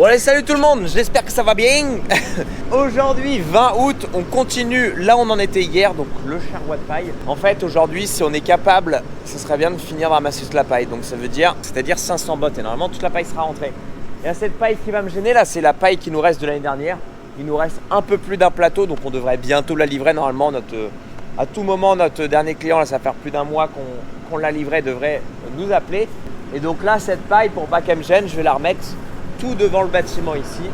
Bon allez, salut tout le monde, j'espère que ça va bien. Aujourd'hui 20 août, on continue là où on en était hier, donc le charroi de paille. En fait aujourd'hui, si on est capable, ce serait bien de finir de ramasser toute la paille. Donc ça veut dire, c'est-à-dire 500 bottes, et normalement toute la paille sera rentrée. Et à cette paille qui va me gêner là, c'est la paille qui nous reste de l'année dernière. Il nous reste un peu plus d'un plateau, donc on devrait bientôt la livrer. Normalement, à tout moment, notre dernier client, là, ça va faire plus d'un mois qu'on l'a livré, devrait nous appeler. Et donc là, cette paille pour pas qu'elle me gêne, je vais la remettre tout devant le bâtiment ici,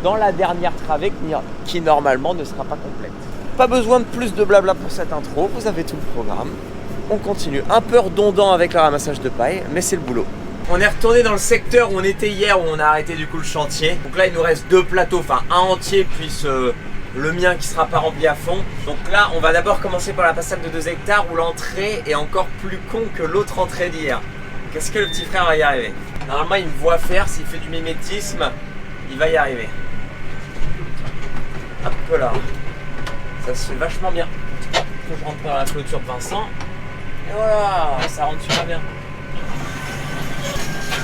dans la dernière travée qui normalement ne sera pas complète. Pas besoin de plus de blabla pour cette intro, vous avez tout le programme. On continue, un peu redondant avec le ramassage de paille, mais c'est le boulot. On est retourné dans le secteur où on était hier, où on a arrêté du coup le chantier. Donc là il nous reste deux plateaux, enfin un entier, puis le mien qui sera pas rempli à fond. Donc là on va d'abord commencer par la passade de 2 hectares où l'entrée est encore plus con que l'autre entrée d'hier. Qu'est-ce que le petit frère va y arriver? Normalement il me voit faire, s'il fait du mimétisme, il va y arriver. Hop là. Ça se fait vachement bien. Je rentre par la clôture de Vincent. Et voilà, ça rentre super bien.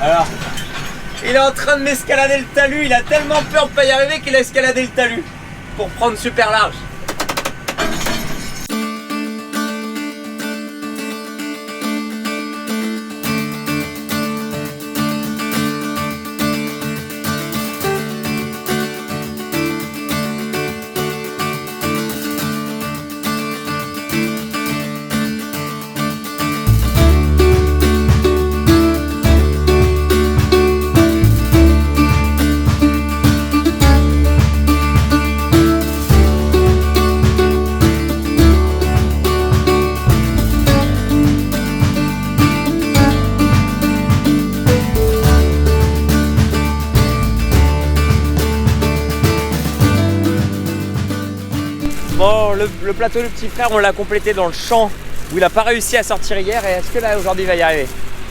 Alors, il est en train de m'escalader le talus, il a tellement peur de pas y arriver qu'il a escaladé le talus pour prendre super large. Bon, le plateau du petit frère, on l'a complété dans le champ où il n'a pas réussi à sortir hier. Et est-ce que là aujourd'hui il va y arriver?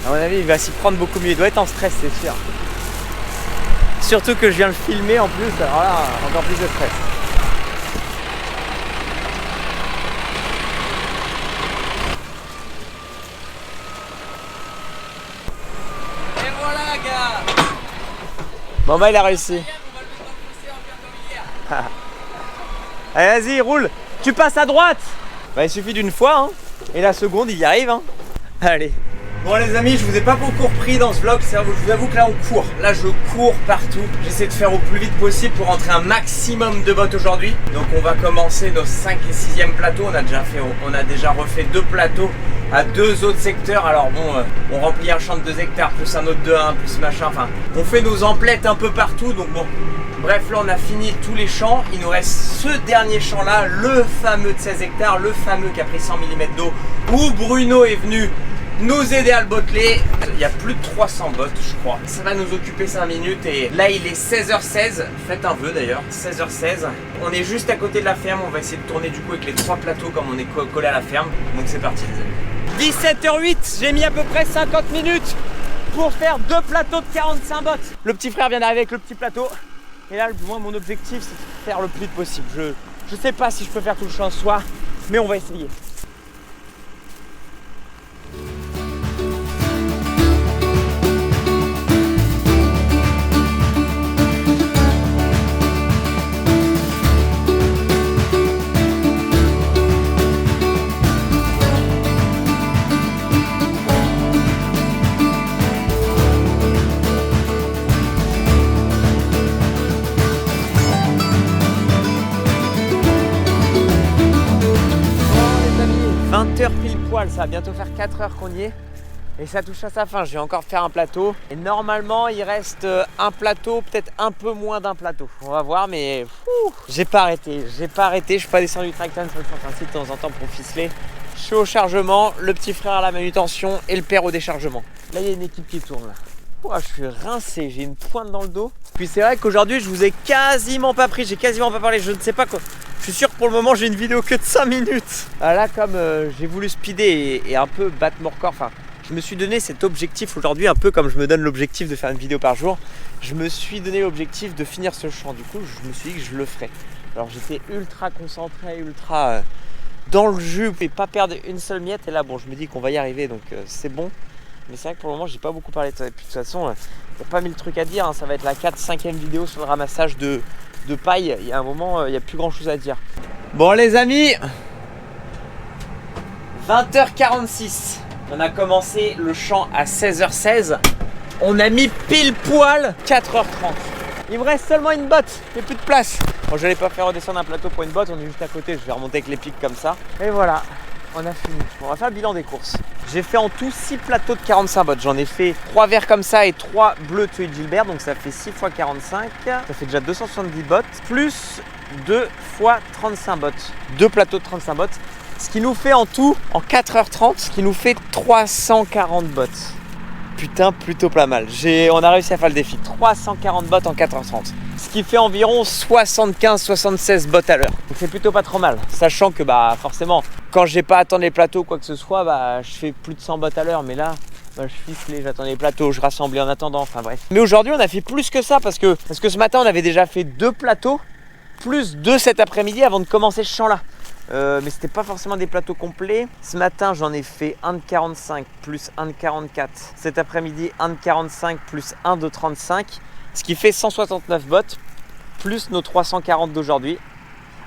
À mon avis, il va s'y prendre beaucoup mieux. Il doit être en stress, c'est sûr. Surtout que je viens le filmer en plus, alors là, encore plus de stress. Et voilà, gars. Bon bah il a réussi. Allez, vas-y, roule. Tu passes à droite. Bah, il suffit d'une fois, hein. Et la seconde, il y arrive, hein. Allez. Bon, les amis, je vous ai pas beaucoup repris dans ce vlog. Je vous avoue que là, on court. Là, je cours partout. J'essaie de faire au plus vite possible pour rentrer un maximum de bottes aujourd'hui. Donc, on va commencer nos 5 et 6e plateaux. On a déjà refait 2 plateaux à 2 autres secteurs. Alors, bon, on remplit un champ de 2 hectares, plus un autre de 1, plus machin. Enfin, on fait nos emplettes un peu partout. Donc, bon. Bref, là on a fini tous les champs, il nous reste ce dernier champ là, le fameux de 16 hectares, le fameux qui a pris 100 mm d'eau, où Bruno est venu nous aider à le botteler. Il y a plus de 300 bottes je crois, ça va nous occuper 5 minutes et là il est 16h16, faites un vœu d'ailleurs, 16h16. On est juste à côté de la ferme, on va essayer de tourner du coup avec les 3 plateaux comme on est collé à la ferme, donc c'est parti les amis. 17h08, j'ai mis à peu près 50 minutes pour faire 2 plateaux de 45 bottes. Le petit frère vient d'arriver avec le petit plateau. Et là, moi, mon objectif, c'est de faire le plus vite possible. Je sais pas si je peux faire tout le champ ce soir, mais on va essayer. Pile poil, ça va bientôt faire 4 heures qu'on y est et ça touche à sa fin. Je vais encore faire un plateau et normalement il reste un plateau, peut-être un peu moins d'un plateau, on va voir, mais j'ai pas arrêté, je suis pas descendu du tracteur sur le site de temps en temps pour ficeler. Je suis au chargement, le petit frère à la manutention et le père au déchargement. Là il y a une équipe qui tourne là. Oh, je suis rincé, j'ai une pointe dans le dos. Puis c'est vrai qu'aujourd'hui je vous ai quasiment pas pris, j'ai quasiment pas parlé, je ne sais pas quoi. Je suis sûr que pour le moment j'ai une vidéo que de 5 minutes. Là comme j'ai voulu speeder et un peu battre mon record, enfin je me suis donné cet objectif aujourd'hui, un peu comme je me donne l'objectif de faire une vidéo par jour. Je me suis donné l'objectif de finir ce champ, du coup je me suis dit que je le ferais. Alors j'étais ultra concentré, ultra dans le jus et pas perdre une seule miette. Et là bon, je me dis qu'on va y arriver, donc c'est bon. Mais c'est vrai que pour le moment j'ai pas beaucoup parlé de ça. Et puis de toute façon n'y a pas mille trucs à dire, hein. Ça va être la 4-5e vidéo sur le ramassage de paille. Il y a un moment, il n'y a plus grand chose à dire. Bon les amis, 20h46. On a commencé le champ à 16h16. On a mis pile poil 4h30. Il me reste seulement une botte, il n'y a plus de place. Bon, je n'allais pas faire redescendre un plateau pour une botte, on est juste à côté, je vais remonter avec les pics comme ça. Et voilà, on a fini. Bon, on va faire le bilan des courses. J'ai fait en tout 6 plateaux de 45 bottes. J'en ai fait 3 verts comme ça et 3 bleus Tuile Gilbert, donc ça fait 6 x 45. Ça fait déjà 270 bottes, plus 2 x 35 bottes. 2 plateaux de 35 bottes. Ce qui nous fait en tout, en 4h30, ce qui nous fait 340 bottes. Putain, plutôt pas mal. On a réussi à faire le défi. 340 bottes en 4h30. Ce qui fait environ 75-76 bottes à l'heure. Donc c'est plutôt pas trop mal. Sachant que bah forcément, quand j'ai pas à attendre les plateaux ou quoi que ce soit, bah je fais plus de 100 bottes à l'heure. Mais là, bah, je ficelais, j'attends les plateaux, je rassemblais en attendant. Enfin bref. Mais aujourd'hui, on a fait plus que ça parce que ce matin, on avait déjà fait 2 plateaux, plus 2 cet après-midi avant de commencer ce champ-là. Mais c'était pas forcément des plateaux complets. Ce matin j'en ai fait un de 45 plus un de 44. Cet après-midi un de 45 plus un de 35. Ce qui fait 169 bottes plus nos 340 d'aujourd'hui.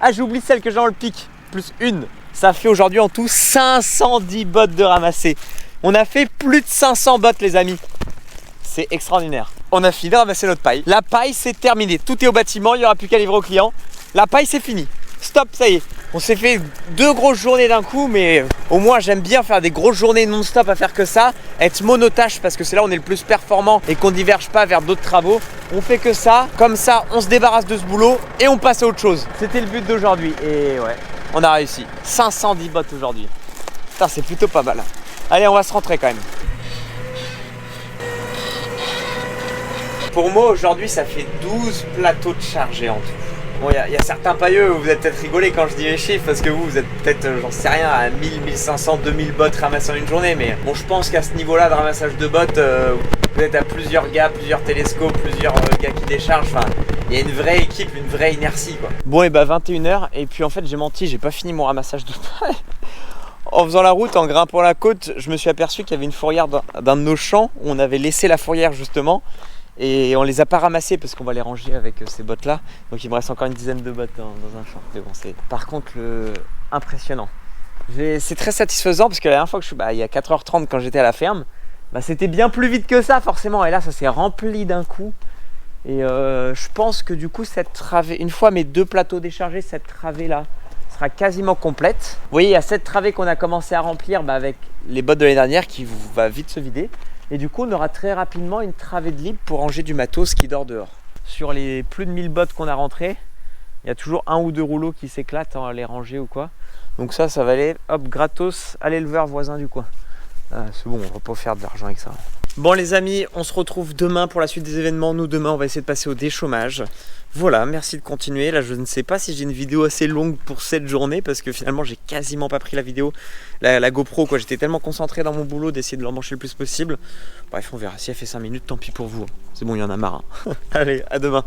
Ah, j'ai oublié celle que j'ai dans le pic, plus une. Ça fait aujourd'hui en tout 510 bottes de ramassées. On a fait plus de 500 bottes les amis. C'est extraordinaire. On a fini de ramasser notre paille. La paille c'est terminé, tout est au bâtiment, il n'y aura plus qu'à livrer aux clients. La paille c'est fini. Stop, ça y est. On s'est fait 2 grosses journées d'un coup, mais au moins j'aime bien faire des grosses journées non-stop à faire que ça, être monotâche parce que c'est là où on est le plus performant et qu'on diverge pas vers d'autres travaux. On fait que ça, comme ça on se débarrasse de ce boulot et on passe à autre chose. C'était le but d'aujourd'hui et ouais, on a réussi. 510 bottes aujourd'hui. Putain, c'est plutôt pas mal. Allez, on va se rentrer quand même. Pour moi aujourd'hui ça fait 12 plateaux de chargés en tout. Bon, il y a certains pailleux, vous êtes peut-être rigolé quand je dis les chiffres parce que vous êtes peut-être, j'en sais rien, à 1000, 1500, 2000 bottes ramassées en une journée. Mais bon, je pense qu'à ce niveau-là de ramassage de bottes, vous êtes à plusieurs gars, plusieurs télescopes, plusieurs gars qui déchargent. Enfin, il y a une vraie équipe, une vraie inertie quoi. Bon, et bah 21h, et puis en fait, j'ai menti, j'ai pas fini mon ramassage de paille. En faisant la route, en grimpant la côte, je me suis aperçu qu'il y avait une fourrière d'un de nos champs où on avait laissé la fourrière justement. Et on les a pas ramassés parce qu'on va les ranger avec ces bottes là. Donc il me reste encore une dizaine de bottes dans un champ. Mais bon, c'est par contre impressionnant. C'est très satisfaisant parce que la dernière fois que il y a 4h30 quand j'étais à la ferme, c'était bien plus vite que ça forcément. Et là ça s'est rempli d'un coup. Et je pense que du coup cette travée, une fois mes 2 plateaux déchargés, cette travée là sera quasiment complète. Vous voyez, il y a cette travée qu'on a commencé à remplir avec les bottes de l'année dernière qui va vite se vider. Et du coup, on aura très rapidement une travée de libre pour ranger du matos qui dort dehors. Sur les plus de 1000 bottes qu'on a rentrées, il y a toujours 1 ou 2 rouleaux qui s'éclatent à les ranger ou quoi. Donc ça va aller, hop, gratos à l'éleveur voisin du coin. C'est bon, on va pas faire de l'argent avec ça. Bon les amis, on se retrouve demain pour la suite des événements. Nous demain, on va essayer de passer au déchômage. Voilà, merci de continuer. Là, je ne sais pas si j'ai une vidéo assez longue pour cette journée parce que finalement, j'ai quasiment pas pris la vidéo, la GoPro quoi. J'étais tellement concentré dans mon boulot d'essayer de l'emmancher le plus possible. Bref, on verra. Si elle fait 5 minutes, tant pis pour vous. C'est bon, il y en a marre. Allez, à demain.